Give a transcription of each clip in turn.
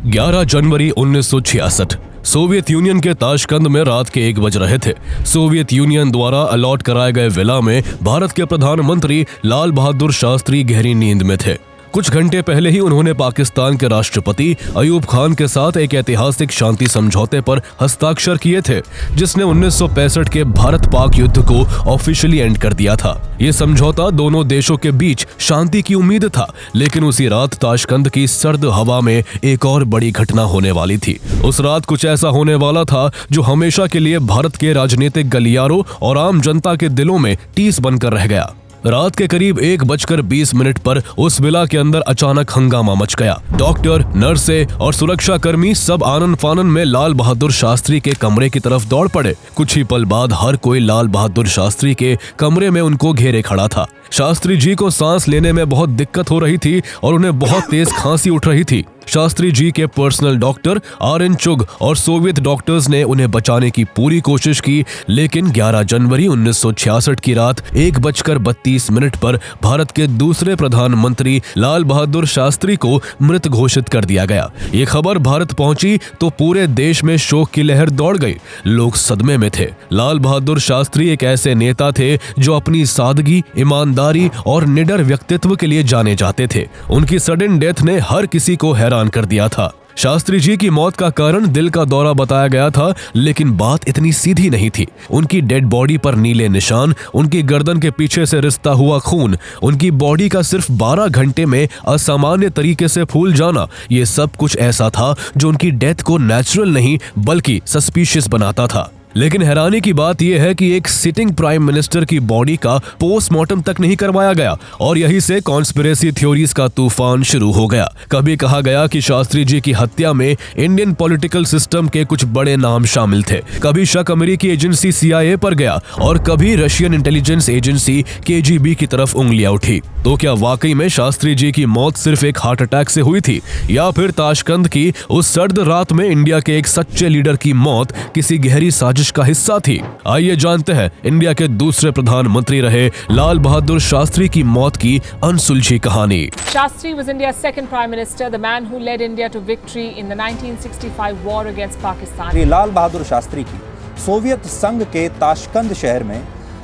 11 जनवरी 1966 Soviet union के Tashkent में रात के 1 बज रहे थे। सोवियत यूनियन द्वारा अलॉट कराए गए विला में भारत के प्रधानमंत्री लाल बहादुर शास्त्री गहरी नींद में थे। कुछ घंटे पहले ही उन्होंने पाकिस्तान के राष्ट्रपति अयूब खान के साथ एक ऐतिहासिक शांति समझौते पर हस्ताक्षर किए थे, जिसने 1965 के भारत पाक युद्ध को ऑफिशियली एंड कर दिया था। ये समझौता दोनों देशों के बीच शांति की उम्मीद था, लेकिन उसी रात ताशकंद की सर्द हवा में एक और बड़ी घटना होने वाली थी। उस रात कुछ ऐसा होने वाला था जो हमेशा के लिए भारत के राजनीतिक गलियारों और आम जनता के दिलों में टीस बनकर रह गया। रात के करीब 1:20 पर उस विला के अंदर अचानक हंगामा मच गया। डॉक्टर, नर्से और सुरक्षा कर्मी सब आनन फानन में लाल बहादुर शास्त्री के कमरे की तरफ दौड़ पड़े। कुछ ही पल बाद हर कोई लाल बहादुर शास्त्री के कमरे में उनको घेरे खड़ा था। शास्त्री जी को सांस लेने में बहुत दिक्कत हो रही थी और उन्हें बहुत तेज खांसी उठ रही थी। शास्त्री जी के पर्सनल डॉक्टर RN चुग और सोवियत डॉक्टर्स ने उन्हें बचाने की पूरी कोशिश की, लेकिन 11 जनवरी 1966 की रात 1:32 पर भारत के दूसरे प्रधानमंत्री लाल बहादुर शास्त्री को मृत घोषित कर दिया गया। ये खबर भारत पहुंची तो पूरे देश में शोक की लहर दौड़ गई। लोग सदमे में थे। लाल बहादुर शास्त्री एक ऐसे नेता थे जो अपनी सादगी, ईमानदारी और निडर व्यक्तित्व के लिए जाने जाते थे। उनकी सडन डेथ ने हर किसी को हैरान कर दिया था। शास्त्री जी की मौत का कारण दिल का दौरा बताया गया था, लेकिन बात इतनी सीधी नहीं थी। उनकी डेड बॉडी पर नीले निशान, उनकी गर्दन के पीछे से रिसता हुआ खून, उनकी बॉडी का सिर्फ 12 घंटे में असामान्य तरीके से फूल जाना, ये सब कुछ ऐसा था जो उनकी डेथ को नेचुरल नहीं बल्कि सस्पिशियस बनाता था। लेकिन हैरानी की बात यह है कि एक सिटिंग प्राइम मिनिस्टर की बॉडी का पोस्टमार्टम तक नहीं करवाया गया और यहीं से कॉन्स्पिरेसी थ्योरीज का तूफान शुरू हो गया। कभी कहा गया कि शास्त्री जी की हत्या में इंडियन पॉलिटिकल सिस्टम के कुछ बड़े नाम शामिल थे। कभी शक अमेरिकी एजेंसी CIA पर गया और कभी रशियन इंटेलिजेंस एजेंसी KGB की तरफ उंगलियां उठी। तो क्या वाकई में शास्त्री जी की मौत सिर्फ एक हार्ट अटैक से हुई थी, या फिर ताशकंद की उस सर्द रात में इंडिया के एक सच्चे लीडर की मौत किसी गहरी साजिश का हिस्सा थी? आइए जानते हैं इंडिया के दूसरे प्रधानमंत्री रहे लाल बहादुर शास्त्री की मौत की अनसुलझी कहानी। Shastri was India's second prime minister, the man who led India to victory in the 1965 war against Pakistan. Lal Bahadur Shastri की सोवियत संघ के ताशकंद शहर में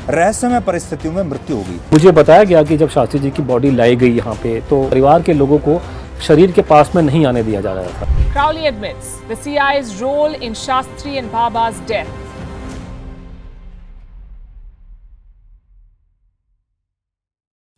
रहस्यमय परिस्थितियों में मृत्यु हो गई। मुझे बताया गया कि जब शास्त्री जी की बॉडी लाई गई यहाँ पे, तो परिवार के लोगों को शरीर के पास में नहीं आने दिया जा रहा था। Crowley admits the CIA's role in Shastri and Baba's death.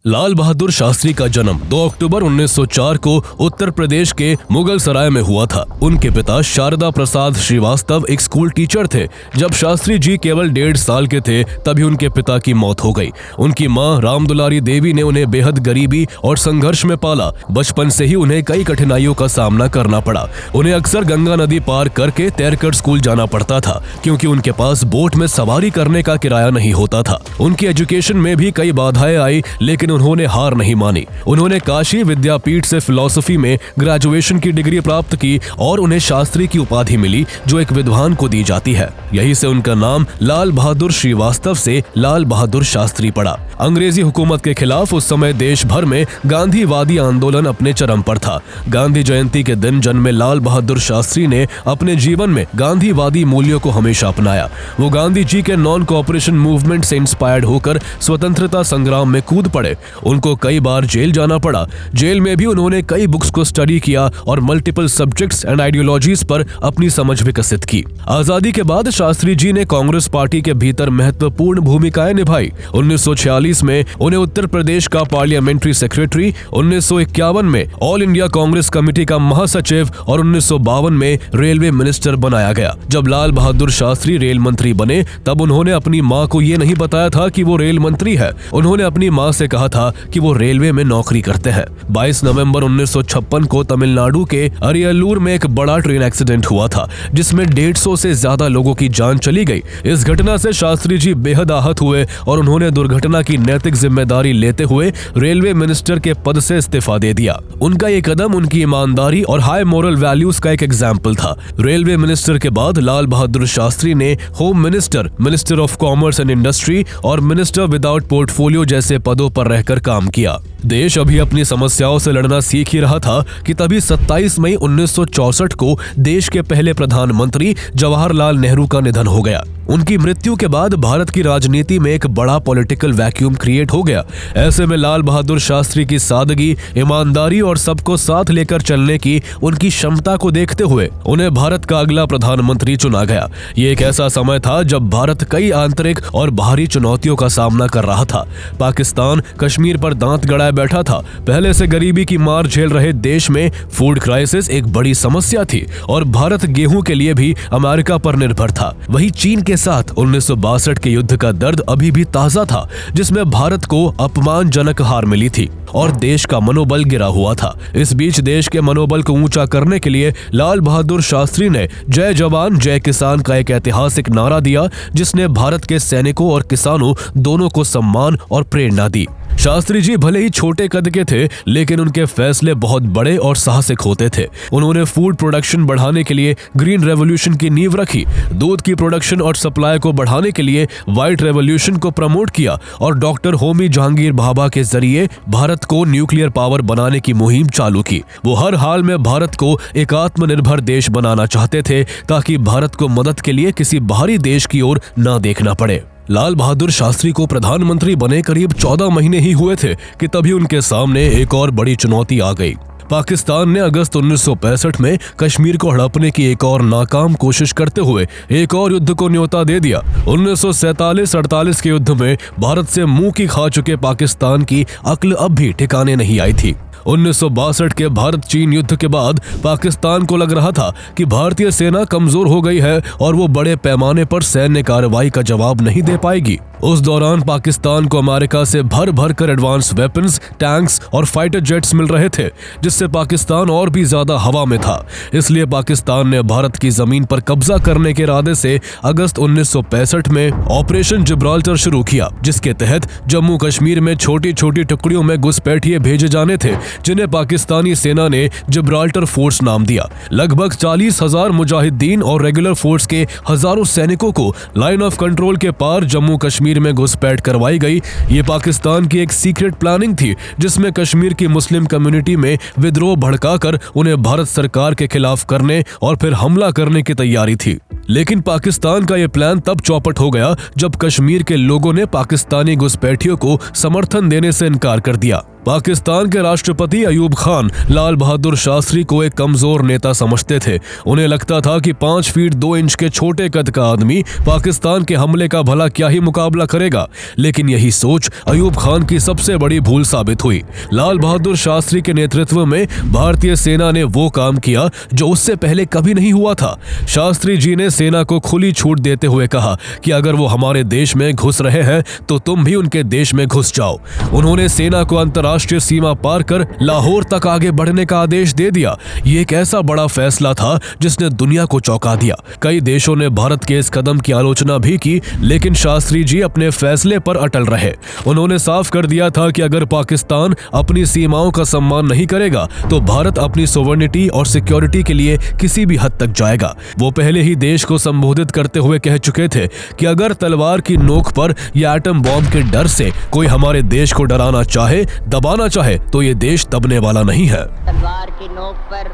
Lal Bahadur Shastri का जन्म 2 अक्टूबर 1904 को उत्तर प्रदेश के मुगल सराय में हुआ था। उनके पिता शारदा प्रसाद श्रीवास्तव एक स्कूल टीचर थे। जब शास्त्री जी केवल 1.5 साल के थे तभी उनके पिता की मौत हो गई। उनकी मां रामदुलारी देवी ने उन्हें बेहद गरीबी और संघर्ष में पाला। बचपन से ही उन्हें कई कठिनाइयों का सामना करना पड़ा। उन्हें अक्सर गंगा नदी पार करके तैरकर स्कूल जाना पड़ता था, क्योंकि उनके पास बोट में सवारी करने का किराया नहीं होता था। उनकी एजुकेशन में भी कई बाधाएं आई, लेकिन उन्होंने हार नहीं मानी। उन्होंने काशी विद्यापीठ से फिलॉसफी में ग्रेजुएशन की डिग्री प्राप्त की और उन्हें शास्त्री की उपाधि मिली, जो एक विद्वान को दी जाती है। यहीं से उनका नाम लाल बहादुर श्रीवास्तव से लाल बहादुर शास्त्री पड़ा। अंग्रेजी हुकूमत के खिलाफ उस समय देश भर में गांधीवादी आंदोलन अपने चरम पर था। गांधी जयंती के दिन जन्मे लाल बहादुर शास्त्री ने अपने जीवन में गांधीवादी मूल्यों को हमेशा अपनाया। वो गांधी जी के नॉन कोऑपरेशन मूवमेंट से इंस्पायर्ड होकर स्वतंत्रता संग्राम में कूद पड़े। उनको कई बार जेल जाना पड़ा। जेल में भी उन्होंने कई बुक्स को स्टडी किया और मल्टीपल सब्जेक्ट्स एंड आइडियोलॉजीज पर अपनी समझ विकसित की। आजादी के बाद शास्त्री जी ने कांग्रेस पार्टी के भीतर महत्वपूर्ण भूमिकाएं निभाई। 1946 में उन्हें उत्तर प्रदेश का पार्लियामेंट्री सेक्रेटरी, 1951 में ऑल इंडिया कांग्रेस कमेटी का महासचिव और 1952 में रेलवे मिनिस्टर बनाया गया। जब लाल बहादुर शास्त्री रेल मंत्री बने तब उन्होंने अपनी मां को ये नहीं बताया था कि वो रेल मंत्री है। उन्होंने अपनी मां से कहा था कि वो रेलवे में नौकरी करते हैं। 22 नवंबर 1956 को तमिलनाडु के अरियलूर में एक बड़ा ट्रेन एक्सीडेंट हुआ था, जिसमें 150 से ज्यादा लोगों की जान चली गई। इस घटना से शास्त्री जी बेहद आहत हुए और उन्होंने दुर्घटना की की नैतिक जिम्मेदारी लेते हुए रेलवे मिनिस्टर के पद से इस्तीफा दे दिया। उनका ये कदम उनकी ईमानदारी और हाई मोरल वैल्यूज का एक एग्जाम्पल था। रेलवे मिनिस्टर के बाद लाल बहादुर शास्त्री ने home minister, minister of commerce and industry और मिनिस्टर विदाउट पोर्टफोलियो जैसे पदों पर रहकर काम किया। देश अभी अपनी समस्याओं से लड़ना सीख ही रहा था कि तभी 27 मई 1964 को देश के पहले प्रधानमंत्री जवाहरलाल नेहरू का निधन हो गया। उनकी मृत्यु के बाद भारत की राजनीति में एक बड़ा पॉलिटिकल वैक्यूम क्रिएट हो गया। ऐसे में लाल बहादुर शास्त्री की सादगी, ईमानदारी और सबको साथ लेकर चलने की उनकी क्षमता को देखते हुए उन्हें भारत का अगला प्रधानमंत्री चुना गया। ये एक ऐसा समय था जब भारत कई आंतरिक और बाहरी चुनौतियों का सामना कर रहा था। पाकिस्तान कश्मीर पर दांत गड़ाए बैठा था। पहले से गरीबी की मार झेल रहे देश में फूड क्राइसिस एक बड़ी समस्या थी और भारत गेहूं के लिए भी अमेरिका पर निर्भर था। वहीं चीन के साथ 1962 के युद्ध का दर्द अभी भी ताजा था, जिसमें भारत को अपमानजनक हार मिली थी और देश का मनोबल गिरा हुआ था। इस बीच देश के मनोबल को ऊंचा करने के लिए लाल बहादुर शास्त्री ने जय जवान जय किसान का एक ऐतिहासिक नारा दिया, जिसने भारत के सैनिकों और किसानों दोनों को सम्मान और प्रेरणा दी। शास्त्री जी भले ही छोटे कद के थे, लेकिन उनके फैसले बहुत बड़े और साहसिक होते थे। उन्होंने फूड प्रोडक्शन बढ़ाने के लिए ग्रीन रेवोल्यूशन की नींव रखी, दूध की प्रोडक्शन और सप्लाई को बढ़ाने के लिए व्हाइट रेवोल्यूशन को प्रमोट किया और डॉक्टर होमी जहांगीर भाभा के जरिए भारत को न्यूक्लियर पावर बनाने की मुहिम चालू की। वो हर हाल में भारत को एक आत्मनिर्भर देश बनाना चाहते थे, ताकि भारत को मदद के लिए किसी बाहरी देश की ओर न देखना पड़े। लाल बहादुर शास्त्री को प्रधानमंत्री बने करीब 14 महीने ही हुए थे कि तभी उनके सामने एक और बड़ी चुनौती आ गई। पाकिस्तान ने अगस्त 1965 में कश्मीर को हड़पने की एक और नाकाम कोशिश करते हुए एक और युद्ध को न्योता दे दिया। 1947-48 के युद्ध में भारत से मुंह की खा चुके पाकिस्तान की अक्ल अब भी ठिकाने नहीं आई थी। 1962 के भारत चीन युद्ध के बाद पाकिस्तान को लग रहा था कि भारतीय सेना कमजोर हो गई है और वो बड़े पैमाने पर सैन्य कार्रवाई का जवाब नहीं दे पाएगी। उस दौरान पाकिस्तान को अमेरिका से भर भर कर एडवांस वेपन्स, टैंक्स और फाइटर जेट्स मिल रहे थे, जिससे पाकिस्तान और भी ज्यादा हवा में था। इसलिए पाकिस्तान ने भारत की जमीन पर कब्जा करने के इरादे से अगस्त 1965 में ऑपरेशन जिब्राल्टर शुरू किया, जिसके तहत जम्मू कश्मीर में छोटी छोटी टुकड़ियों में घुसपैठिए भेजे जाने थे, जिन्हें पाकिस्तानी सेना ने जिब्राल्टर फोर्स नाम दिया। लगभग 40,000 मुजाहिदीन और रेगुलर फोर्स के हजारों सैनिकों को लाइन ऑफ कंट्रोल के पार जम्मू कश्मीर में घुसपैठ करवाई गई। ये पाकिस्तान की एक सीक्रेट प्लानिंग थी, जिसमें कश्मीर की मुस्लिम कम्युनिटी में विद्रोह भड़काकर उन्हें भारत सरकार के खिलाफ करने और फिर हमला करने की तैयारी थी। लेकिन पाकिस्तान का यह प्लान तब चौपट हो गया जब कश्मीर के लोगों ने पाकिस्तानी घुसपैठियों को समर्थन देने से इनकार कर दिया। पाकिस्तान के राष्ट्रपति अयूब खान लाल बहादुर शास्त्री को एक कमजोर नेता समझते थे। उन्हें लगता था कि 5 फीट 2 इंच के छोटे कद का आदमी पाकिस्तान के हमले का भला क्या ही मुकाबला करेगा। लेकिन यही सोच अयूब खान की सबसे बड़ी भूल साबित हुई। लाल बहादुर शास्त्री के नेतृत्व में भारतीय सेना ने वो काम किया जो उससे पहले कभी नहीं हुआ था। शास्त्री जी ने सेना को खुली छूट देते हुए कहा कि अगर वो हमारे देश में घुस रहे हैं तो तुम भी उनके देश में घुस जाओ। उन्होंने सेना को अंतर्राष्ट्रीय सीमा पार कर लाहौर तक आगे बढ़ने का आदेश दे दिया। ये एक ऐसा बड़ा फैसला था जिसने दुनिया को चौंका दिया। कई देशों ने भारत के इस कदम की आलोचना भी की, लेकिन शास्त्री जी अपने फैसले पर अटल रहे। उन्होंने साफ कर दिया था कि अगर पाकिस्तान अपनी सीमाओं का सम्मान नहीं करेगा तो भारत अपनी सोवर्निटी और सिक्योरिटी के लिए किसी भी हद तक जाएगा। वो पहले ही देश को संबोधित करते हुए कह चुके थे कि अगर तलवार की नोक पर या एटम बॉम्ब के डर से कोई हमारे देश को डराना चाहे, दबाना चाहे, तो ये देश दबने वाला नहीं है। तलवार की नोक पर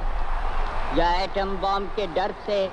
या एटम बॉम्ब के डर से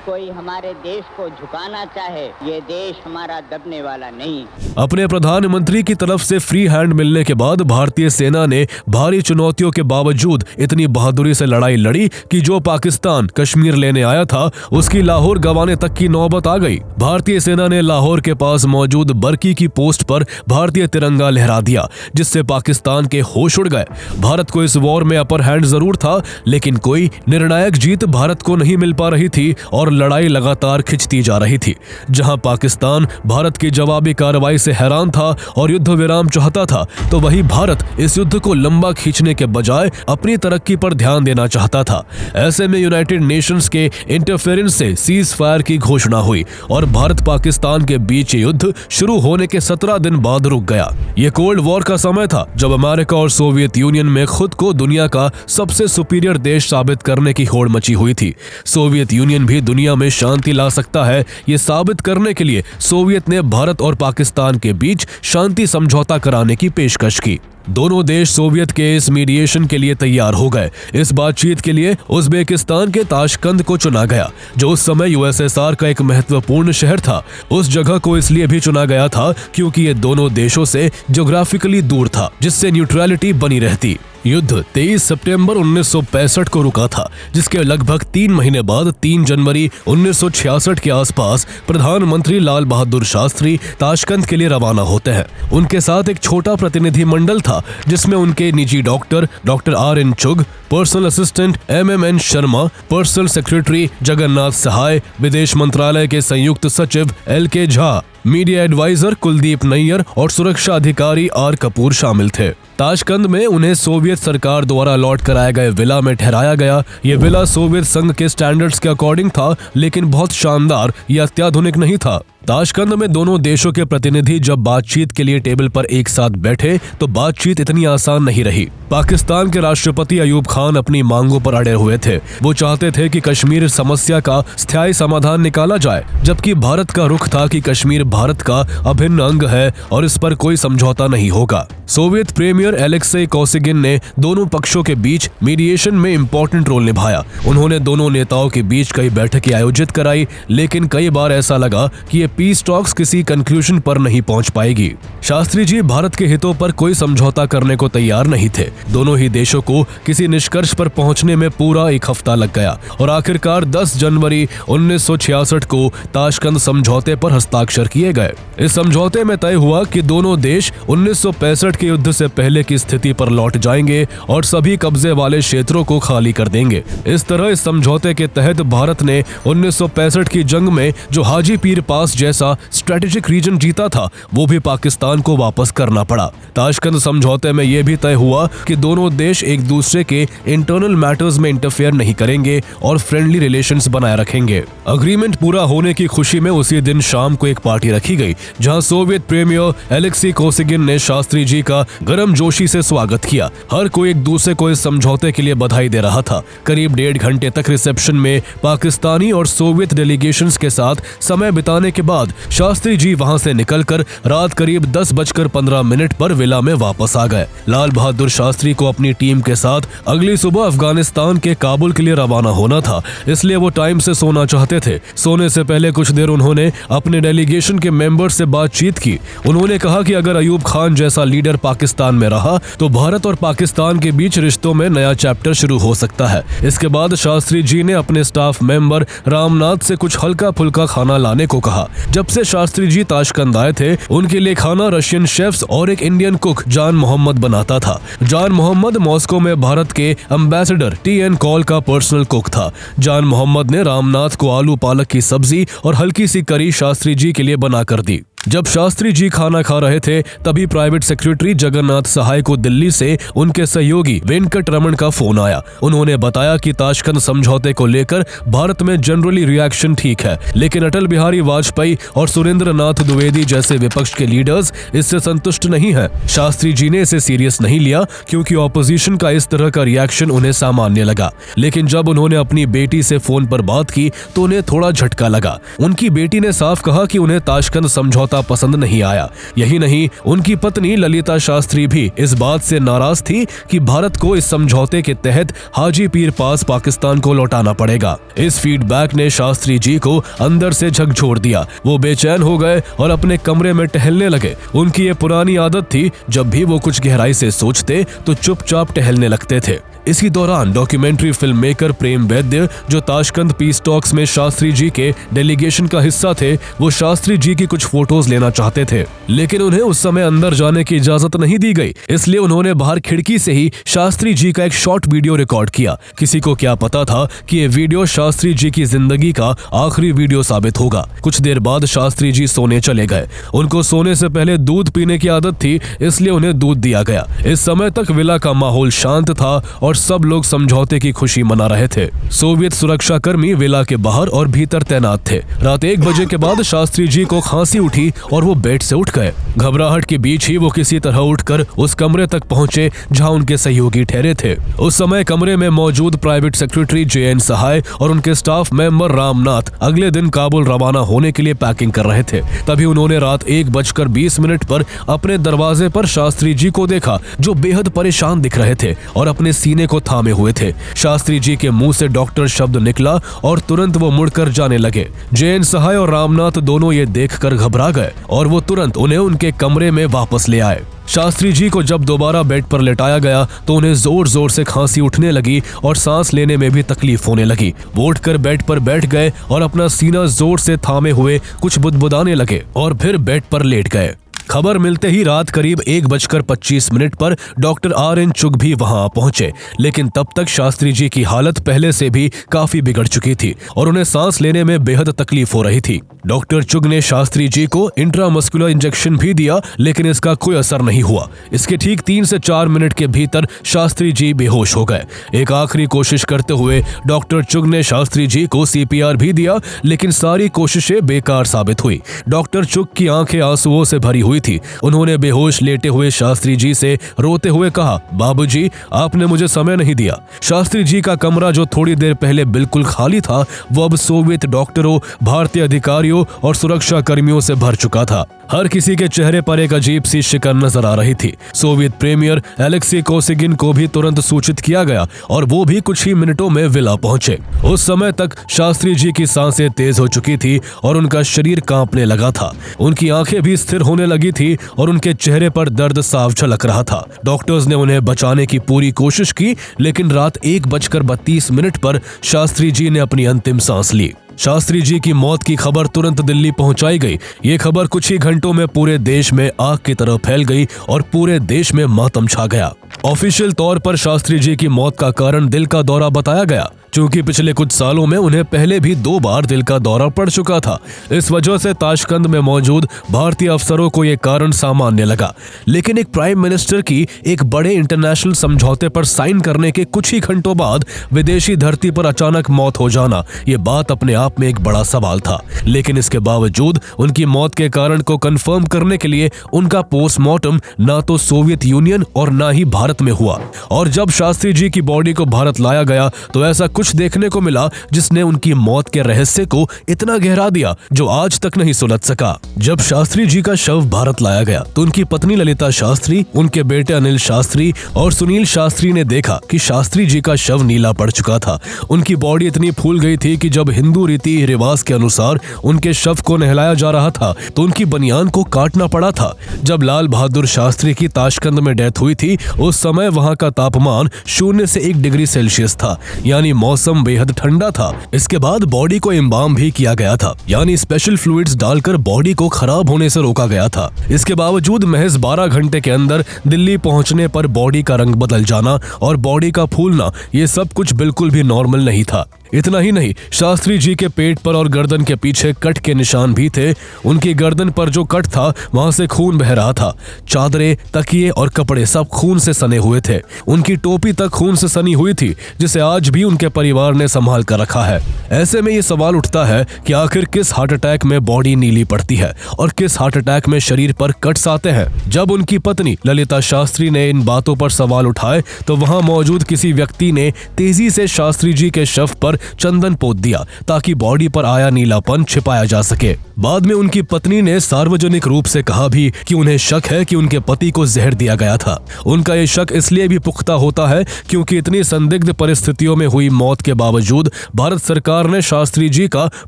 कोई हमारे देश को झुकाना चाहे, ये देश हमारा दबने वाला नहीं। अपने प्रधानमंत्री की तरफ से फ्री हैंड मिलने के बाद भारतीय सेना ने भारी चुनौतियों के बावजूद इतनी बहादुरी से लड़ाई लड़ी कि जो पाकिस्तान कश्मीर लेने आया था उसकी लाहौर गंवाने तक की नौबत आ गई। भारतीय सेना ने लाहौर के पास मौजूद बरकी की पोस्ट पर भारतीय तिरंगा लहरा दिया, जिससे पाकिस्तान के होश उड़ गए। भारत को इस वॉर में अपर हैंड जरूर था, लेकिन कोई निर्णायक जीत भारत को नहीं मिल पा रही थी और और लड़ाई लगातार खिंचती जा रही थी। जहां पाकिस्तान भारत की जवाबी कार्रवाई से हैरान था और युद्ध विराम चाहता था, तो वहीं भारत इस युद्ध को लंबा खींचने के बजाय अपनी तरक्की पर ध्यान देना चाहता था। ऐसे में यूनाइटेड नेशंस के इंटरफेरेंस से सीज फायर की घोषणा हुई और भारत पाकिस्तान के बीच युद्ध शुरू होने के 17 दिन बाद रुक गया। ये कोल्ड वॉर का समय था जब अमेरिका और सोवियत यूनियन में खुद को दुनिया का सबसे सुपीरियर देश साबित करने की होड़ मची हुई थी। सोवियत यूनियन भी दुनिया में शांति ला सकता है, ये साबित करने के लिए सोवियत ने भारत और पाकिस्तान के बीच शांति समझौता कराने की पेशकश की। दोनों देश सोवियत के इस मीडिएशन के लिए तैयार हो गए। इस बातचीत के लिए उज्बेकिस्तान के ताशकंद को चुना गया, जो उस समय यूएसएसआर का एक महत्वपूर्ण शहर था। उस जगह को इसलिए भी चुना गया था क्योंकि ये दोनों देशों से ज्योग्राफिकली दूर था, जिससे न्यूट्रलिटी बनी रहती। युद्ध 23 सितंबर 1965 को रुका था, जिसके लगभग 3 महीने बाद 3 जनवरी 1966 के आसपास प्रधानमंत्री लाल बहादुर शास्त्री ताशकंद के लिए रवाना होते हैं। उनके साथ एक छोटा प्रतिनिधि मंडल था, जिसमें उनके निजी doctor RN Chugh, personal assistant MMN Sharma, personal secretary Jagannath Sahay, विदेश मंत्रालय के संयुक्त सचिव LK Jha, media adviser Kuldip Nayar और सुरक्षा अधिकारी R कपूर शामिल थे। ताशकंद में उन्हें सोवियत सरकार द्वारा अलॉट कराए गए विला में ठहराया गया। ये विला सोवियत संघ के स्टैंडर्ड्स के अकॉर्डिंग था, लेकिन बहुत शानदार या अत्याधुनिक नहीं था। ताशकंद में दोनों देशों के प्रतिनिधि जब बातचीत के लिए टेबल पर एक साथ बैठे तो बातचीत इतनी आसान नहीं रही। पाकिस्तान के राष्ट्रपति अयूब खान अपनी मांगों पर अड़े हुए थे। वो चाहते थे कि कश्मीर समस्या का स्थायी समाधान निकाला जाए, जबकि भारत का रुख था कि कश्मीर भारत का अभिन्न अंग है और इस पर कोई समझौता नहीं होगा। सोवियत प्रीमियर एलेक्सी कोसिगिन ने दोनों पक्षों के बीच मीडिएशन में इंपॉर्टेंट रोल निभाया। उन्होंने दोनों नेताओं के बीच कई बैठकें आयोजित कराई, लेकिन कई बार ऐसा लगा कि ये पीस टॉक्स किसी कंक्लूजन पर नहीं पहुंच पाएगी। शास्त्री जी भारत के हितों पर कोई समझौता करने को तैयार नहीं थे। दोनों ही देशों को किसी निष्कर्ष पर पहुंचने में पूरा 1 हफ्ता लग गया और आखिरकार 10 जनवरी 1966 को ताशकंद समझौते पर हस्ताक्षर किए गए। इस समझौते में तय हुआ कि दोनों देश 1965 के युद्ध से पहले की स्थिति पर लौट जाएंगे और सभी कब्जे वाले क्षेत्रों को खाली कर देंगे। इस तरह इस समझौते के तहत भारत ने 1965 की जंग में जो हाजी पीर पास जैसा स्ट्रेटेजिक रीजन जीता था, वो भी पाकिस्तान को वापस करना पड़ा। ताशकंद समझौते में यह भी तय हुआ कि दोनों देश एक दूसरे के इंटरनल मैटर्स में इंटरफेयर नहीं करेंगे और फ्रेंडली रिलेशंस बनाए रखेंगे। अग्रीमेंट पूरा होने की खुशी में उसी दिन शाम को एक पार्टी रखी गई, जहां सोवियत प्रीमियर एलेक्सी कोसिगिन ने शास्त्री जी का गर्मजोशी से स्वागत किया। हर कोई एक दूसरे को इस समझौते के लिए बधाई दे रहा था। करीब 1.5 घंटे तक रिसेप्शन में पाकिस्तानी और सोवियत डेलीगेशंस के साथ समय बिताने के बाद शास्त्री जी वहां से निकलकर रात करीब 10:15 पर विला में वापस आ गए। लाल बहादुर शास्त्री को अपनी टीम के साथ अगली सुबह अफगानिस्तान के काबुल के लिए रवाना होना था, इसलिए वो टाइम से सोना चाहते थे। सोने से पहले कुछ देर उन्होंने अपने डेलीगेशन के मेंबर्स से बातचीत की। उन्होंने कहा कि अगर अयूब खान जैसा लीडर पाकिस्तान में रहा तो भारत और पाकिस्तान के बीच रिश्तों में नया चैप्टर शुरू हो सकता है। इसके बाद शास्त्री जी ने अपने स्टाफ मेंबर रामनाथ से कुछ हल्का फुल्का खाना लाने को कहा। जब से शास्त्री जी ताशकंद आए थे, उनके लिए खाना रशियन शेफ्स और एक इंडियन कुक जान मोहम्मद बनाता था। जान मोहम्मद मॉस्को में भारत के एम्बेसडर TN कॉल का पर्सनल कुक था। जान मोहम्मद ने रामनाथ को आलू पालक की सब्जी और हल्की सी करी शास्त्री जी के लिए बना कर दी। जब शास्त्री जी खाना खा रहे थे, तभी प्राइवेट सेक्रेटरी जगन्नाथ सहाय को दिल्ली से उनके सहयोगी वेंकट रमन का फोन आया। उन्होंने बताया कि ताशकंद समझौते को लेकर भारत में जनरली रिएक्शन ठीक है, लेकिन अटल बिहारी वाजपेयी और सुरेंद्र नाथ द्विवेदी जैसे विपक्ष के लीडर्स इससे संतुष्ट नहीं हैं। शास्त्री जी ने इसे सीरियस नहीं लिया क्योंकि ऑपोजिशन का इस तरह का रिएक्शन उन्हें सामान्य लगा, लेकिन जब उन्होंने अपनी बेटी से फोन पर बात की तो उन्हें थोड़ा झटका लगा। उनकी बेटी ने साफ कहा कि उन्हें ताशकंद समझौता पसंद नहीं आया। यही नहीं, उनकी पत्नी ललिता शास्त्री भी इस बात से नाराज थी कि भारत को इस समझौते के तहत हाजी पीर पास पाकिस्तान को लौटाना पड़ेगा। इस फीडबैक ने शास्त्री जी को अंदर से झकझोर दिया। वो बेचैन हो गए और अपने कमरे में टहलने लगे। उनकी ये पुरानी आदत थी, जब भी वो कुछ गहराई से सोचते तो चुपचाप टहलने लगते थे। इसी दौरान डॉक्यूमेंट्री फिल्म मेकर प्रेम वैद्य, जो ताशकंद पीस टॉक्स में शास्त्री जी के डेलीगेशन का हिस्सा थे, वो शास्त्री जी की कुछ फोटोज लेना चाहते थे, लेकिन उन्हें उस समय अंदर जाने की इजाजत नहीं दी गई। इसलिए उन्होंने बाहर खिड़की से ही शास्त्री जी का एक शॉर्ट वीडियो रिकॉर्ड किया। किसी को क्या पता था कि ये वीडियो शास्त्री जी की जिंदगी का आखिरी वीडियो साबित होगा। कुछ देर बाद शास्त्री जी सोने चले गए। उनको सोने से पहले दूध पीने की आदत थी, इसलिए उन्हें दूध दिया गया। इस समय तक विला का माहौल शांत था और सब लोग समझौते की खुशी मना रहे थे। सोवियत सुरक्षा कर्मी विला के बाहर और भीतर तैनात थे। रात 1 बजे के बाद शास्त्री जी को खांसी उठी और वो बेड से उठ गए। घबराहट के बीच ही वो किसी तरह उठकर उस कमरे तक पहुंचे जहां उनके सहयोगी ठहरे थे। उस समय कमरे में मौजूद प्राइवेट सेक्रेटरी JN सहाय और उनके स्टाफ मेंबर रामनाथ अगले दिन काबुल रवाना होने के लिए पैकिंग कर रहे थे। तभी उन्होंने रात 1:20 पर अपने दरवाजे पर शास्त्री जी को देखा, जो बेहद परेशान दिख रहे थे और अपने सीने को थामे हुए थे। शास्त्री जी के मुंह से डॉक्टर शब्द निकला और तुरंत वो मुड़कर जाने लगे। JN सहाय और रामनाथ दोनों ये देखकर घबरा गए और वो तुरंत उन्हें उनके कमरे में वापस ले आए। शास्त्री जी को जब दोबारा बेड पर लेटाया गया तो उन्हें जोर जोर से खांसी उठने लगी और सांस लेने में भी तकलीफ होने लगी। वो उठकर बेड पर बैठ गए और अपना सीना जोर से थामे हुए कुछ बुदबुदाने लगे और फिर बेड पर लेट गए। खबर मिलते ही रात करीब 1:25 पर डॉक्टर RN चुग भी वहां पहुंचे, लेकिन तब तक शास्त्री जी की हालत पहले से भी काफी बिगड़ चुकी थी और उन्हें सांस लेने में बेहद तकलीफ हो रही थी। डॉक्टर चुग ने शास्त्री जी को इंट्रामस्कुलर इंजेक्शन भी दिया, लेकिन इसका कोई असर नहीं हुआ। इसके ठीक 3 से 4 मिनट के भीतर शास्त्री जी बेहोश हो गए। एक आखिरी कोशिश करते हुए डॉक्टर चुग ने शास्त्री जी को CPR भी दिया, लेकिन सारी कोशिशें बेकार साबित हुई। डॉक्टर चुग की आंखें आंसुओं से भरी हुई थी। उन्होंने बेहोश लेटे हुए शास्त्री जी से रोते हुए कहा, बाबूजी, आपने मुझे समय नहीं दिया। शास्त्री जी का कमरा, जो थोड़ी देर पहले बिल्कुल खाली था, वो अब सोवियत डॉक्टरों, भारतीय अधिकारियों और सुरक्षा कर्मियों से भर चुका था। हर किसी के चेहरे पर एक अजीब सी शिकन नजर आ रही थी। सोवियत प्रीमियर एलेक्सी कोसिगिन को भी तुरंत सूचित किया गया और वो भी कुछ ही मिनटों में विला पहुंचे। उस समय तक शास्त्री जी की सांसें तेज हो चुकी थी और उनका शरीर कांपने लगा था। उनकी आंखें भी स्थिर होने लगी थी और उनके चेहरे पर दर्द साफ झलक रहा था। डॉक्टर्स ने उन्हें बचाने की पूरी कोशिश की, लेकिन रात 1:32 पर शास्त्री जी ने अपनी अंतिम सांस ली। शास्त्री जी की मौत की खबर तुरंत दिल्ली पहुंचाई गई। ये खबर कुछ ही घंटों में पूरे देश में आग की तरह फैल गई और पूरे देश में मातम छा गया। ऑफिशियल तौर पर शास्त्री जी की मौत का कारण दिल का दौरा बताया गया, क्योंकि पिछले कुछ सालों में उन्हें पहले भी 2 बार दिल का दौरा पड़ चुका था। इस वजह से ताशकंद में मौजूद भारतीय अफसरों को यह कारण सामान्य लगा। लेकिन एक प्राइम मिनिस्टर की एक बड़े इंटरनेशनल समझौते पर साइन करने के कुछ ही घंटों बाद विदेशी धरती पर अचानक मौत हो जाना, ये बात अपने आप में एक बड़ा सवाल था। लेकिन इसके बावजूद उनकी मौत के कारण को कंफर्म करने के लिए उनका पोस्टमार्टम ना तो सोवियत यूनियन और ना ही भारत में हुआ। और जब शास्त्री जी की बॉडी को भारत लाया गया तो ऐसा कुछ देखने को मिला जिसने उनकी मौत के रहस्य को इतना गहरा दिया जो आज तक नहीं सुलझ सका। जब शास्त्री जी का शव भारत लाया गया तो उनकी पत्नी ललिता शास्त्री, उनके बेटे अनिल शास्त्री और सुनील शास्त्री ने देखा कि शास्त्री जी का शव नीला पड़ चुका था। उनकी बॉडी इतनी फूल गई थी कि जब हिंदू रीति रिवाज के अनुसार उनके शव को नहलाया जा रहा था तो उनकी बनियान को काटना पड़ा था। जब लाल बहादुर शास्त्री की ताशकंद में डेथ हुई थी, उस समय वहां का तापमान 0 से 1 डिग्री सेल्सियस था, यानी मौसम बेहद ठंडा था। इसके बाद बॉडी को इम्बाम भी किया गया था, यानी स्पेशल फ्लूइड्स डालकर बॉडी को खराब होने से रोका गया था। इसके बावजूद महज 12 घंटे के अंदर दिल्ली पहुंचने पर बॉडी का रंग बदल जाना और बॉडी का फूलना, ये सब कुछ बिल्कुल भी नॉर्मल नहीं था। इतना ही नहीं, शास्त्री जी के पेट पर और गर्दन के पीछे कट के निशान भी थे। उनकी गर्दन पर जो कट था वहां से खून बह रहा था। चादरें, तकिए और कपड़े सब खून से सने हुए थे। उनकी टोपी तक खून से सनी हुई थी, जिसे आज भी उनके परिवार ने संभाल कर रखा है। ऐसे में ये सवाल उठता है कि आखिर किस हार्ट अटैक में बॉडी नीली पड़ती है और किस हार्ट अटैक में शरीर पर कट्स आते हैं। जब उनकी पत्नी ललिता शास्त्री ने इन बातों पर सवाल उठाए तो वहां मौजूद किसी व्यक्ति ने तेजी से शास्त्री जी के शव पर चंदन पोत दिया ताकि बॉडी पर आया नीलापन छिपाया जा सके। बाद में उनकी पत्नी ने सार्वजनिक रूप से कहा भी कि उन्हें शक है कि उनके पति को जहर दिया गया था। उनका ये शक इसलिए भी पुख्ता होता है क्योंकि इतनी संदिग्ध परिस्थितियों में हुई मौत के बावजूद भारत सरकार सरकार ने शास्त्री जी का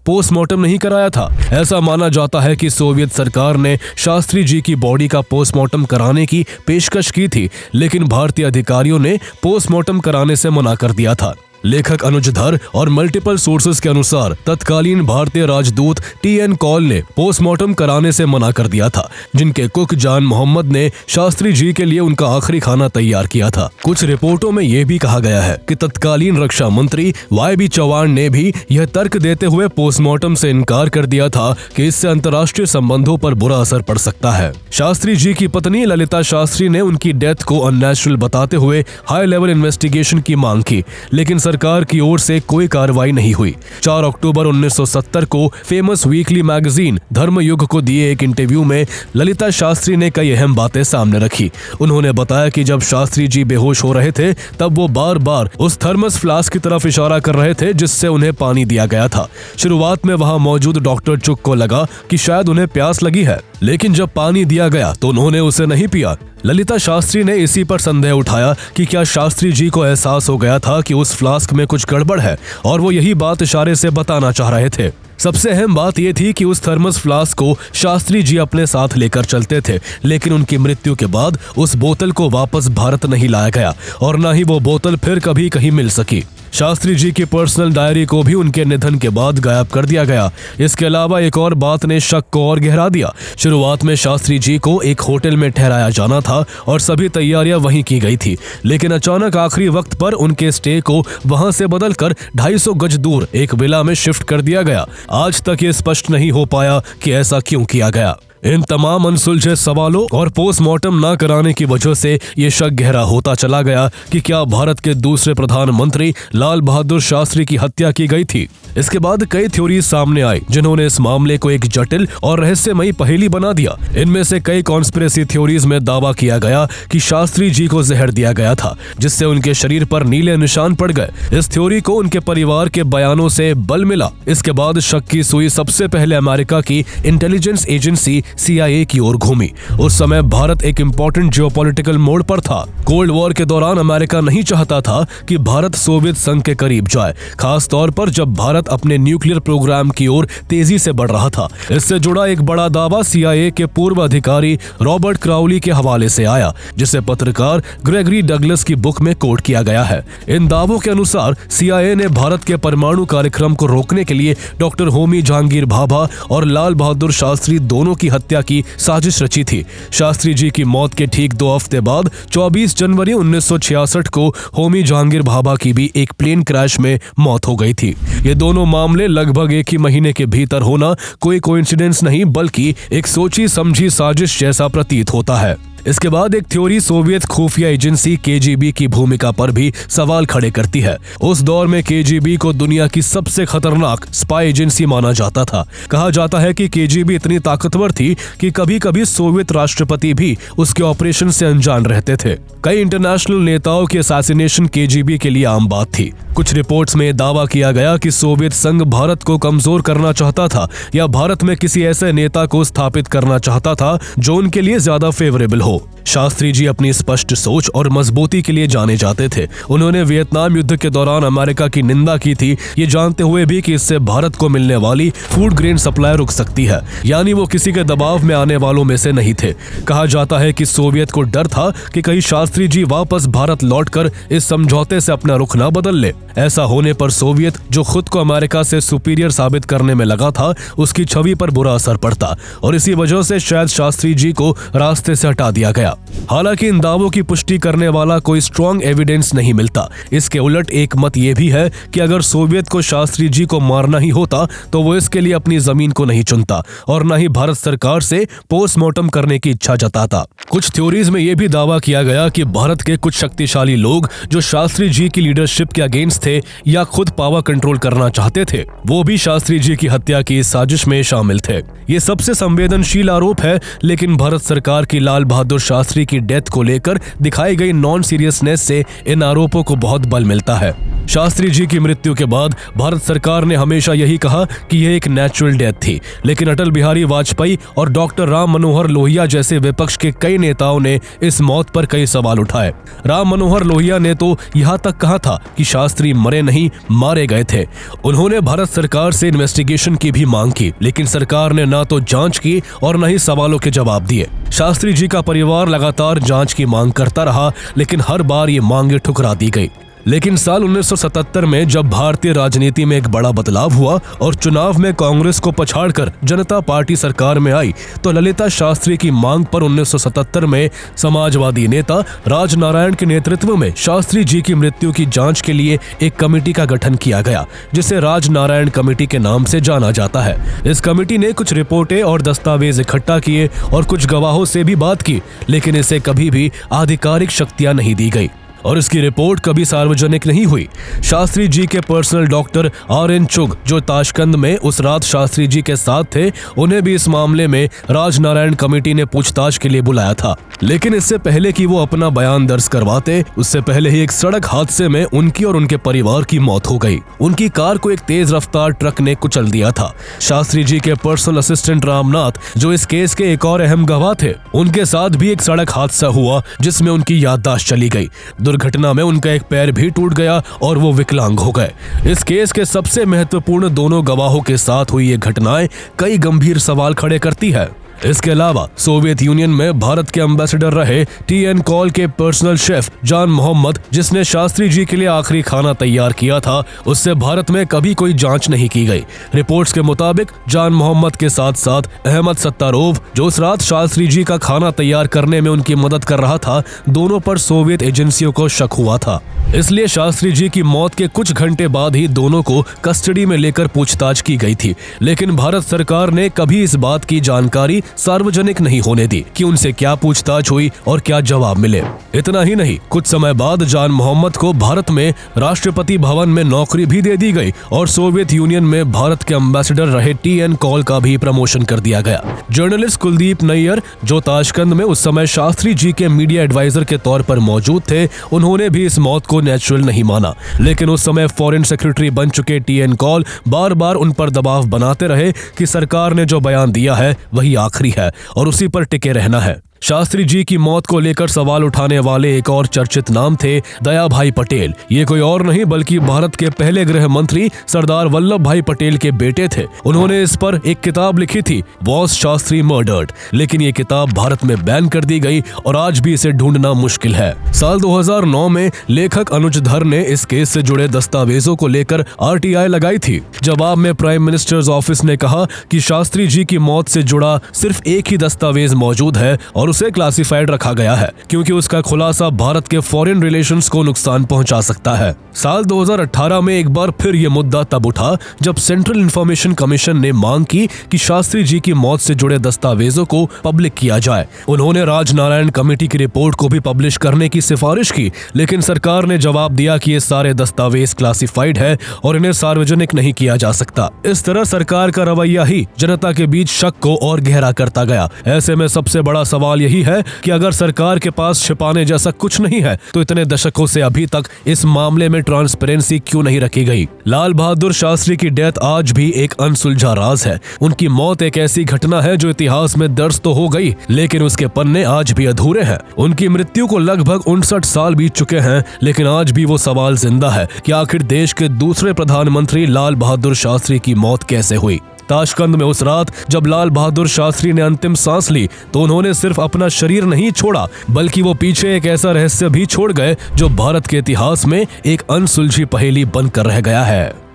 पोस्टमार्टम नहीं कराया था। ऐसा माना जाता है कि सोवियत सरकार ने शास्त्री जी की बॉडी का पोस्टमार्टम कराने की पेशकश की थी, लेकिन भारतीय अधिकारियों ने पोस्टमार्टम कराने से मना कर दिया था। लेखक अनुज धर और मल्टीपल सोर्सेज के अनुसार तत्कालीन भारतीय राजदूत टी.एन. कौल ने पोस्टमार्टम कराने से मना कर दिया था, जिनके कुक जान मोहम्मद ने शास्त्री जी के लिए उनका आखिरी खाना तैयार किया था। कुछ रिपोर्टों में यह भी कहा गया है कि तत्कालीन रक्षा मंत्री वाई.बी. चौहान ने भी यह तर्क देते हुए पोस्टमार्टम से इनकार कर दिया था कि इससे अंतर्राष्ट्रीय संबंधों पर बुरा असर पड़ सकता है। शास्त्री जी की पत्नी ललिता शास्त्री ने उनकी डेथ को अननेचुरल बताते हुए हाई लेवल इन्वेस्टिगेशन की मांग की, लेकिन सरकार की ओर से कोई कार्रवाई नहीं हुई। 4 अक्टूबर 1970 को फेमस वीकली मैगजीन धर्मयुग को दिए एक इंटरव्यू में ललिता शास्त्री ने कई अहम बातें सामने रखी। उन्होंने बताया कि जब शास्त्री जी बेहोश हो रहे थे तब वो बार बार उस थर्मस फ्लास्क की तरफ इशारा कर रहे थे जिससे उन्हें पानी दिया गया था। शुरुआत में वहां मौजूद डॉक्टर चुक को लगा कि शायद उन्हें प्यास लगी है, लेकिन जब पानी दिया गया तो उन्होंने उसे नहीं पिया। ललिता शास्त्री ने इसी पर संदेह उठाया कि क्या शास्त्री जी को एहसास हो गया था कि उस फ्लास्क में कुछ गड़बड़ है और वो यही बात इशारे से बताना चाह रहे थे। सबसे अहम बात यह थी कि उस थर्मस फ्लास्क को शास्त्री जी अपने साथ लेकर चलते थे, लेकिन उनकी मृत्यु के बाद उस बोतल को वापस भारत नहीं लाया गया और न ही वो बोतल फिर कभी कहीं मिल सकी। शास्त्री जी की पर्सनल डायरी को भी उनके निधन के बाद गायब कर दिया गया। इसके अलावा एक और बात ने शक को और गहरा दिया। शुरुआत में शास्त्री जी को एक होटल में ठहराया जाना था और सभी तैयारियां वहीं की गई थी, लेकिन अचानक आखिरी वक्त पर उनके स्टे को वहां से बदलकर 250 गज दूर एक विला में शिफ्ट कर दिया गया। आज तक ये स्पष्ट नहीं हो पाया कि ऐसा क्यों किया गया। इन तमाम अनसुलझे सवालों और पोस्टमार्टम न कराने की वजह से ये शक गहरा होता चला गया कि क्या भारत के दूसरे प्रधानमंत्री लाल बहादुर शास्त्री की हत्या की गई थी। इसके बाद कई थ्योरी सामने आई जिन्होंने इस मामले को एक जटिल और रहस्यमयी पहेली बना दिया। इनमें से कई कॉन्स्पिरेसी थ्योरीज में दावा किया गया कि शास्त्री जी को जहर दिया गया था, जिससे उनके शरीर पर नीले निशान पड़ गए। इस थ्योरी को उनके परिवार के बयानों से बल मिला। इसके बाद शक की सुई सबसे पहले अमेरिका की इंटेलिजेंस एजेंसी CIA की ओर घूमी। उस समय भारत एक इम्पोर्टेंट जियोपॉलिटिकल मोड़ पर था। कोल्ड वॉर के दौरान अमेरिका नहीं चाहता था कि भारत सोवियत संघ के करीब जाए, खास तौर पर जब भारत अपने न्यूक्लियर प्रोग्राम की ओर तेजी से बढ़ रहा था। इससे जुड़ा एक बड़ा दावा CIA के पूर्व अधिकारी रॉबर्ट क्राउली के हवाले से आया, जिसे पत्रकार ग्रेगरी डगलस की बुक में कोट किया गया है। इन दावों के अनुसार CIA ने भारत के परमाणु कार्यक्रम को रोकने के लिए डॉक्टर होमी जहांगीर भाभा और लाल बहादुर शास्त्री दोनों की हत्या की साजिश रची थी। शास्त्री जी की मौत के ठीक 2 हफ्ते बाद 24 जनवरी 1966 को होमी जहांगीर भाभा की भी एक प्लेन क्रैश में मौत हो गई थी। ये दोनों मामले लगभग एक ही महीने के भीतर होना कोई कोइंसिडेंस नहीं, बल्कि एक सोची समझी साजिश जैसा प्रतीत होता है। इसके बाद एक थ्योरी सोवियत खुफिया एजेंसी KGB की भूमिका पर भी सवाल खड़े करती है। उस दौर में KGB को दुनिया की सबसे खतरनाक स्पाई एजेंसी माना जाता था। कहा जाता है कि KGB इतनी ताकतवर थी कि कभी-कभी सोवियत राष्ट्रपति भी उसके ऑपरेशन से अनजान रहते थे। कई इंटरनेशनल नेताओं की असैसिनेशन KGB के लिए आम बात थी। कुछ रिपोर्ट्स में दावा किया गया कि सोवियत संघ भारत को कमजोर करना चाहता था या भारत में किसी ऐसे नेता को स्थापित करना चाहता था जो उनके लिए ज्यादा फेवरेबल हो। शास्त्री जी अपनी स्पष्ट सोच और मजबूती के लिए जाने जाते थे। उन्होंने वियतनाम युद्ध के दौरान अमेरिका की निंदा की थी, ये जानते हुए भी कि इससे भारत को मिलने वाली फूड ग्रेन सप्लाई रुक सकती है। यानी वो किसी के दबाव में आने वालों में से नहीं थे। कहा जाता है कि सोवियत को डर था कि कहीं शास्त्री जी वापस भारत लौटकर इस समझौते से अपना रुख न बदल ले। ऐसा होने पर सोवियत, जो खुद को अमेरिका से सुपीरियर साबित करने में लगा था, उसकी छवि पर बुरा असर पड़ता और इसी वजह से शायद शास्त्री जी को रास्ते से हटा दिया गया। हालांकि इन दावों की पुष्टि करने वाला कोई स्ट्रॉन्ग एविडेंस नहीं मिलता। इसके उलट एक मत ये भी है कि अगर सोवियत को शास्त्री जी को मारना ही होता तो वो इसके लिए अपनी जमीन को नहीं चुनता और न ही भारत सरकार से पोस्टमार्टम करने की इच्छा जताता। कुछ थ्योरीज में यह भी दावा किया गया कि भारत के कुछ शक्तिशाली लोग जो शास्त्री जी की लीडरशिप के अगेंस्ट थे या खुद पावर कंट्रोल करना चाहते थे, वो भी शास्त्री जी की हत्या की साजिश में शामिल थे। ये सबसे संवेदनशील आरोप है, लेकिन भारत सरकार की लाल बहादुर बहादुर शास्त्री की डेथ को लेकर दिखाई गई नॉन सीरियसनेस से इन आरोपों को बहुत बल मिलता है। शास्त्री जी की मृत्यु के बाद भारत सरकार ने हमेशा यही कहा कि यह एक नेचुरल डेथ थी, लेकिन अटल बिहारी वाजपेयी और डॉक्टर राम मनोहर लोहिया जैसे विपक्ष के कई नेताओं ने इस मौत पर कई सवाल उठाए। राम मनोहर लोहिया ने तो यहाँ तक कहा था कि शास्त्री मरे नहीं, मारे गए थे। उन्होंने भारत सरकार से इन्वेस्टिगेशन की भी मांग की, लेकिन सरकार ने ना तो जांच की और न ही सवालों के जवाब दिए। शास्त्री जी का परिवार लगातार जांच की मांग करता रहा, लेकिन हर बार ये मांगे ठुकरा दी गई। लेकिन साल 1977 में जब भारतीय राजनीति में एक बड़ा बदलाव हुआ और चुनाव में कांग्रेस को पछाड़कर जनता पार्टी सरकार में आई, तो ललिता शास्त्री की मांग पर 1977 में समाजवादी नेता राजनारायण के नेतृत्व में शास्त्री जी की मृत्यु की जांच के लिए एक कमेटी का गठन किया गया, जिसे राजनारायण कमेटी के नाम से जाना जाता है। इस कमेटी ने कुछ रिपोर्टें और दस्तावेज इकट्ठा किए और कुछ गवाहों से भी बात की, लेकिन इसे कभी भी आधिकारिक शक्तियां नहीं दी गई और इसकी रिपोर्ट कभी सार्वजनिक नहीं हुई। शास्त्री जी के पर्सनल डॉक्टर RN चुग, जो ताशकंद में उस रात शास्त्री जी के साथ थे, उन्हें भी इस मामले में राजनारायण कमेटी ने पूछताछ के लिए बुलाया था। लेकिन इससे पहले कि वो अपना बयान दर्ज करवाते, उससे पहले ही एक सड़क हादसे में उनकी और उनके परिवार की मौत हो गई। उनकी कार को एक तेज रफ्तार ट्रक ने कुचल दिया था। शास्त्री जी के पर्सनल असिस्टेंट रामनाथ, जो इस केस के एक और अहम गवाह थे, उनके साथ भी एक सड़क हादसा हुआ जिसमें उनकी याददाश्त चली गई। दुर्घटना में उनका एक पैर भी टूट गया और वो विकलांग हो गए। इस केस के सबसे महत्वपूर्ण दोनों गवाहों के साथ हुई ये घटनाएं कई गंभीर सवाल खड़े करती है। इसके अलावा सोवियत यूनियन में भारत के एम्बेसडर रहे TN कॉल के पर्सनल शेफ जान मोहम्मद, जिसने शास्त्री जी के लिए आखिरी खाना तैयार किया था, उससे भारत में कभी कोई जांच नहीं की गई। रिपोर्ट्स के मुताबिक जान मोहम्मद के साथ साथ अहमद सत्तारोव, जो उस रात शास्त्री जी का खाना तैयार करने में उनकी मदद कर रहा था, दोनों पर सोवियत एजेंसियों को शक हुआ था। इसलिए शास्त्री जी की मौत के कुछ घंटे बाद ही दोनों को कस्टडी में लेकर पूछताछ की गई थी, लेकिन भारत सरकार ने कभी इस बात की जानकारी सार्वजनिक नहीं होने दी कि उनसे क्या पूछताछ हुई और क्या जवाब मिले। इतना ही नहीं, कुछ समय बाद जान मोहम्मद को भारत में राष्ट्रपति भवन में नौकरी भी दे दी गई और सोवियत यूनियन में भारत के एम्बेसडर रहे TN कॉल का भी प्रमोशन कर दिया गया। जर्नलिस्ट कुलदीप नैयर, जो ताशकंद में उस समय शास्त्री जी के मीडिया एडवाइजर के तौर पर मौजूद थे, उन्होंने भी इस मौत को नेचुरल नहीं माना। लेकिन उस समय फॉरेन सेक्रेटरी बन चुके TN कॉल बार बार उन पर दबाव बनाते रहे कि सरकार ने जो बयान दिया है वही आखिरी है और उसी पर टिके रहना है। शास्त्री जी की मौत को लेकर सवाल उठाने वाले एक और चर्चित नाम थे दया भाई पटेल। ये कोई और नहीं बल्कि भारत के पहले गृह मंत्री सरदार वल्लभ भाई पटेल के बेटे थे। उन्होंने इस पर एक किताब लिखी थी, वॉज शास्त्री मर्डर्ड, लेकिन ये किताब भारत में बैन कर दी गई और आज भी इसे ढूंढना मुश्किल है। साल 2009 में लेखक अनुज धर ने इस केस से जुड़े दस्तावेजों को लेकर RTI लगाई थी। जवाब में प्राइम मिनिस्टर्स ऑफिस ने कहा कि शास्त्री जी की मौत से जुड़ा सिर्फ एक ही दस्तावेज मौजूद है और उसे क्लासिफाइड रखा गया है, क्योंकि उसका खुलासा भारत के फॉरेन रिलेशंस को नुकसान पहुंचा सकता है। साल 2018 में एक बार फिर ये मुद्दा तब उठा जब सेंट्रल इंफॉर्मेशन कमीशन ने मांग की कि शास्त्री जी की मौत से जुड़े दस्तावेजों को पब्लिक किया जाए। उन्होंने राजनारायण कमेटी की रिपोर्ट को भी पब्लिश करने की सिफारिश की, लेकिन सरकार ने जवाब दिया कि ये सारे दस्तावेज क्लासिफाइड है और इन्हें सार्वजनिक नहीं किया जा सकता। इस तरह सरकार का रवैया ही जनता के बीच शक को और गहरा करता गया। ऐसे में सबसे बड़ा सवाल यही है कि अगर सरकार के पास छिपाने जैसा कुछ नहीं है, तो इतने दशकों से अभी तक इस मामले में ट्रांसपेरेंसी क्यों नहीं रखी गई। लाल बहादुर शास्त्री की डेथ आज भी एक अनसुलझा राज है। उनकी मौत एक ऐसी घटना है जो इतिहास में दर्ज तो हो गई, लेकिन उसके पन्ने आज भी अधूरे हैं। उनकी मृत्यु को लगभग 59 साल बीत चुके हैं, लेकिन आज भी वो सवाल जिंदा है कि आखिर देश के दूसरे प्रधानमंत्री लाल बहादुर शास्त्री की मौत कैसे हुई। ताशकंद में उस रात जब लाल बहादुर शास्त्री ने अंतिम सांस ली, तो उन्होंने सिर्फ अपना शरीर नहीं छोड़ा, बल्कि वो पीछे एक ऐसा रहस्य भी छोड़ गए जो भारत के इतिहास में एक अनसुलझी पहेली बनकर रह गया है।